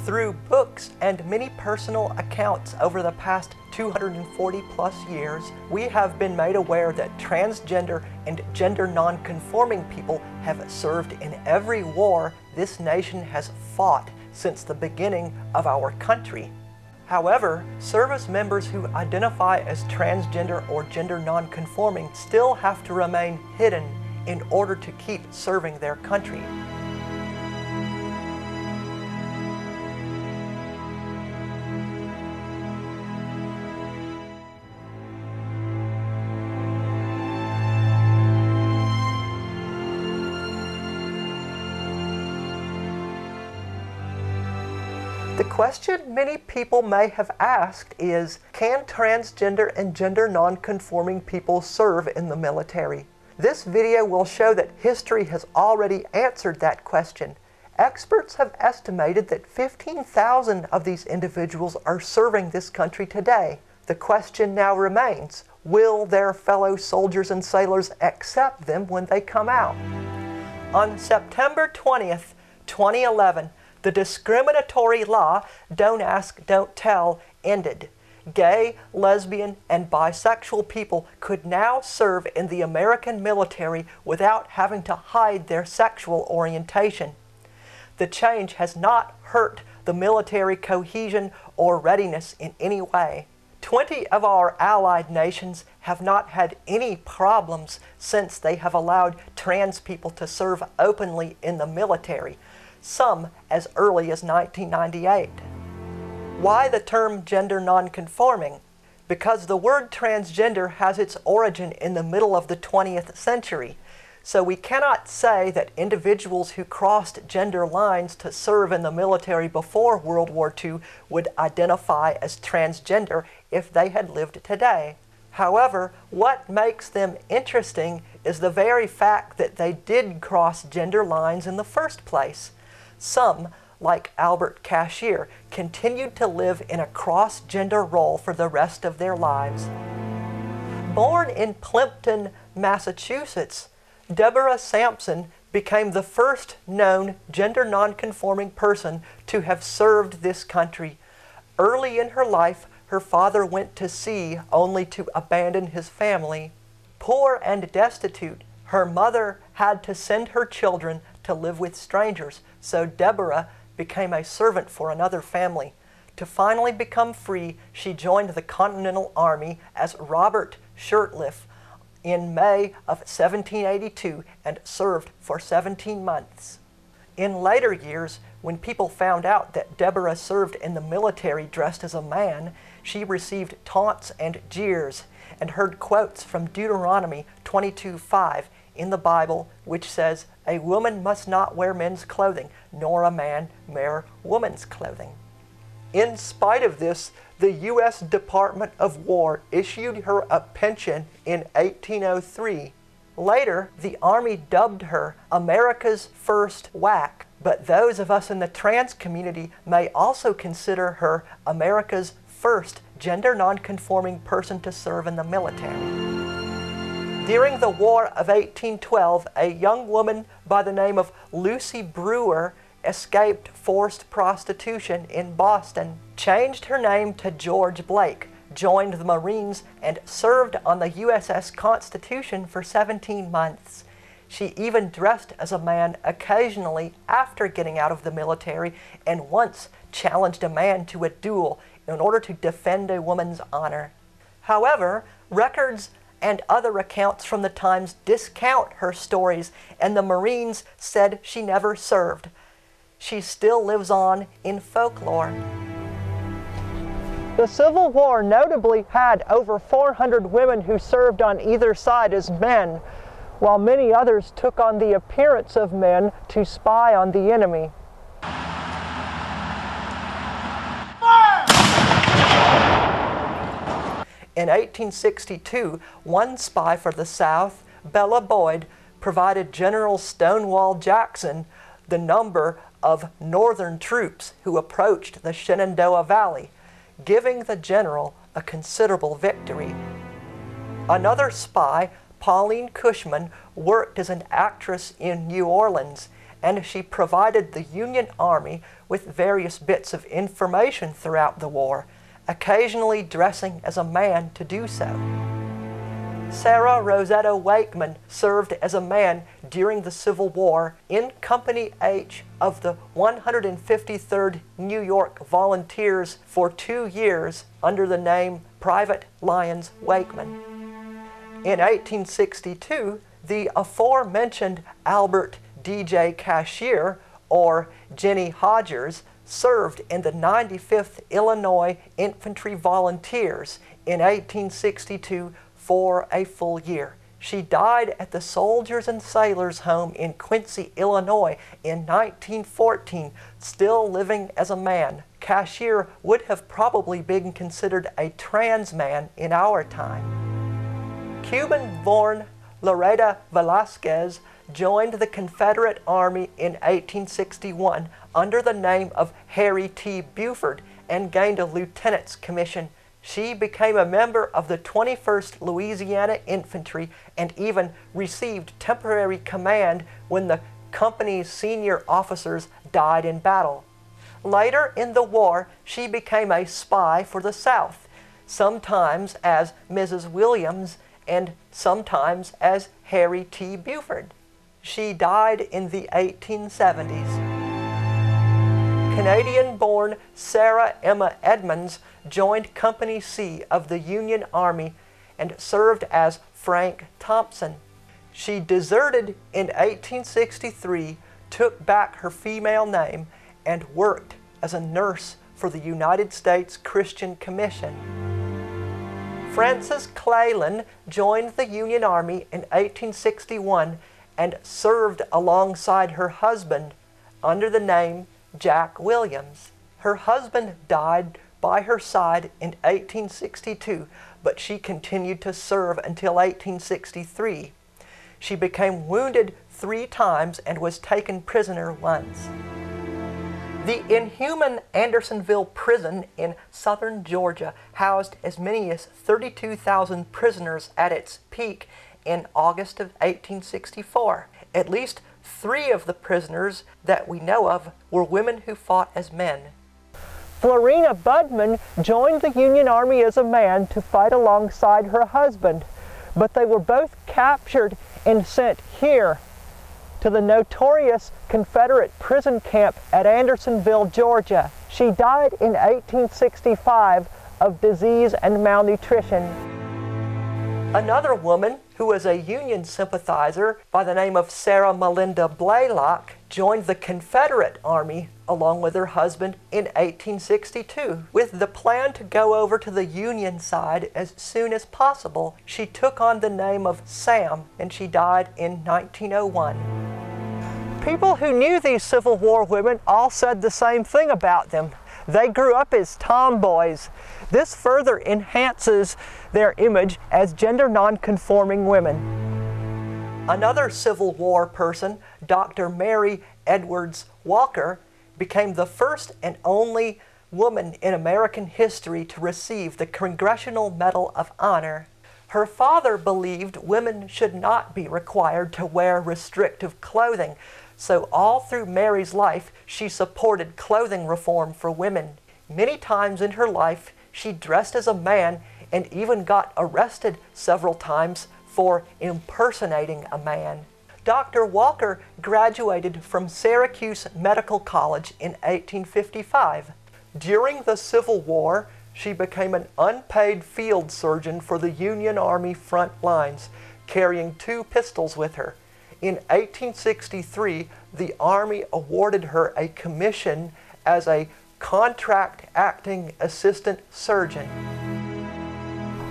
Through books and many personal accounts over the past 240 plus years, we have been made aware that transgender and gender non-conforming people have served in every war this nation has fought since the beginning of our country. However, service members who identify as transgender or gender non-conforming still have to remain hidden in order to keep serving their country. The question many people may have asked is, can transgender and gender non-conforming people serve in the military? This video will show that history has already answered that question. Experts have estimated that 15,000 of these individuals are serving this country today. The question now remains, will their fellow soldiers and sailors accept them when they come out? On September 20th, 2011, the discriminatory law, Don't Ask, Don't Tell, ended. Gay, lesbian, and bisexual people could now serve in the American military without having to hide their sexual orientation. The change has not hurt the military cohesion or readiness in any way. 20 of our allied nations have not had any problems since they have allowed trans people to serve openly in the military, some as early as 1998. Why the term gender non-conforming? Because the word transgender has its origin in the middle of the 20th century. So we cannot say that individuals who crossed gender lines to serve in the military before World War II would identify as transgender if they had lived today. However, what makes them interesting is the very fact that they did cross gender lines in the first place. Some, like Albert Cashier, continued to live in a cross-gender role for the rest of their lives. Born in Plimpton, Massachusetts, Deborah Sampson became the first known gender non-conforming person to have served this country. Early in her life, her father went to sea only to abandon his family. Poor and destitute, her mother had to send her children to live with strangers, so Deborah became a servant for another family. To finally become free, she joined the Continental Army as Robert Shirtliff in May of 1782 and served for 17 months. In later years, when people found out that Deborah served in the military dressed as a man, she received taunts and jeers and heard quotes from Deuteronomy 22:5 in the Bible, which says, "A woman must not wear men's clothing, nor a man wear woman's clothing." In spite of this, the U.S. Department of War issued her a pension in 1803. Later, the Army dubbed her America's First WAC, but those of us in the trans community may also consider her America's first gender non-conforming person to serve in the military. During the War of 1812, a young woman by the name of Lucy Brewer escaped forced prostitution in Boston, changed her name to George Blake, joined the Marines, and served on the USS Constitution for 17 months. She even dressed as a man occasionally after getting out of the military, and once challenged a man to a duel in order to defend a woman's honor. However, records and other accounts from the times discount her stories, and the Marines said she never served. She still lives on in folklore. The Civil War notably had over 400 women who served on either side as men, while many others took on the appearance of men to spy on the enemy. In 1862, one spy for the South, Bella Boyd, provided General Stonewall Jackson the number of Northern troops who approached the Shenandoah Valley, giving the general a considerable victory. Another spy, Pauline Cushman, worked as an actress in New Orleans and she provided the Union Army with various bits of information throughout the war, occasionally dressing as a man to do so. Sara Rossetto Wakeman served as a man during the Civil War in Company H of the 153rd New York Volunteers for 2 years under the name Private Lyons Wakeman. In 1862, the aforementioned Albert D.J. Cashier, or Jenny Hodgers, served in the 95th Illinois Infantry Volunteers in 1862 for a full year. She died at the Soldiers and Sailors Home in Quincy, Illinois in 1914, still living as a man. Cashier would have probably been considered a trans man in our time. Cuban-born Loretta Velasquez joined the Confederate Army in 1861 under the name of Harry T. Buford and gained a lieutenant's commission. She became a member of the 21st Louisiana Infantry and even received temporary command when the company's senior officers died in battle. Later in the war, she became a spy for the South, sometimes as Mrs. Williams and sometimes as Harry T. Buford. She died in the 1870s. Canadian-born Sara Emma Edmonds joined Company C of the Union Army and served as Frank Thompson. She deserted in 1863, took back her female name, and worked as a nurse for the United States Christian Commission. Frances Cleland joined the Union Army in 1861 and served alongside her husband under the name Jack Williams. Her husband died by her side in 1862, but she continued to serve until 1863. She became wounded 3 times and was taken prisoner once. The inhuman Andersonville prison in southern Georgia housed as many as 32,000 prisoners at its peak in August of 1864. At least 3 of the prisoners that we know of were women who fought as men. Florina Budman joined the Union Army as a man to fight alongside her husband, but they were both captured and sent here to the notorious Confederate prison camp at Andersonville, Georgia. She died in 1865 of disease and malnutrition. Another woman who was a Union sympathizer by the name of Sarah Melinda Blaylock joined the Confederate Army along with her husband in 1862. With the plan to go over to the Union side as soon as possible, she took on the name of Sam, and she died in 1901. People who knew these Civil War women all said the same thing about them. They grew up as tomboys. This further enhances their image as gender non-conforming women. Another Civil War person, Dr. Mary Edwards Walker, became the first and only woman in American history to receive the Congressional Medal of Honor. Her father believed women should not be required to wear restrictive clothing, so all through Mary's life, she supported clothing reform for women. Many times in her life, she dressed as a man and even got arrested several times for impersonating a man. Dr. Walker graduated from Syracuse Medical College in 1855. During the Civil War, she became an unpaid field surgeon for the Union Army front lines, carrying 2 pistols with her. In 1863, the Army awarded her a commission as a contract acting assistant surgeon.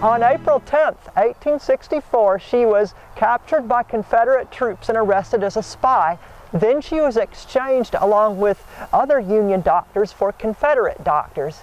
On April 10, 1864, she was captured by Confederate troops and arrested as a spy. Then she was exchanged along with other Union doctors for Confederate doctors.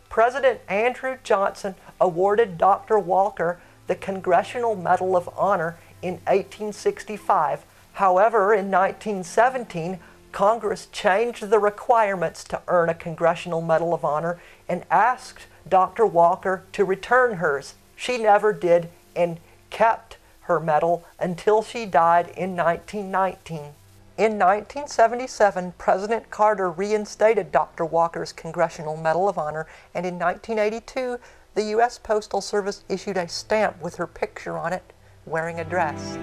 President Andrew Johnson awarded Dr. Walker the Congressional Medal of Honor in 1865. However, in 1917, Congress changed the requirements to earn a Congressional Medal of Honor and asked Dr. Walker to return hers. She never did and kept her medal until she died in 1919. In 1977, President Carter reinstated Dr. Walker's Congressional Medal of Honor, and in 1982, the U.S. Postal Service issued a stamp with her picture on it, wearing a dress.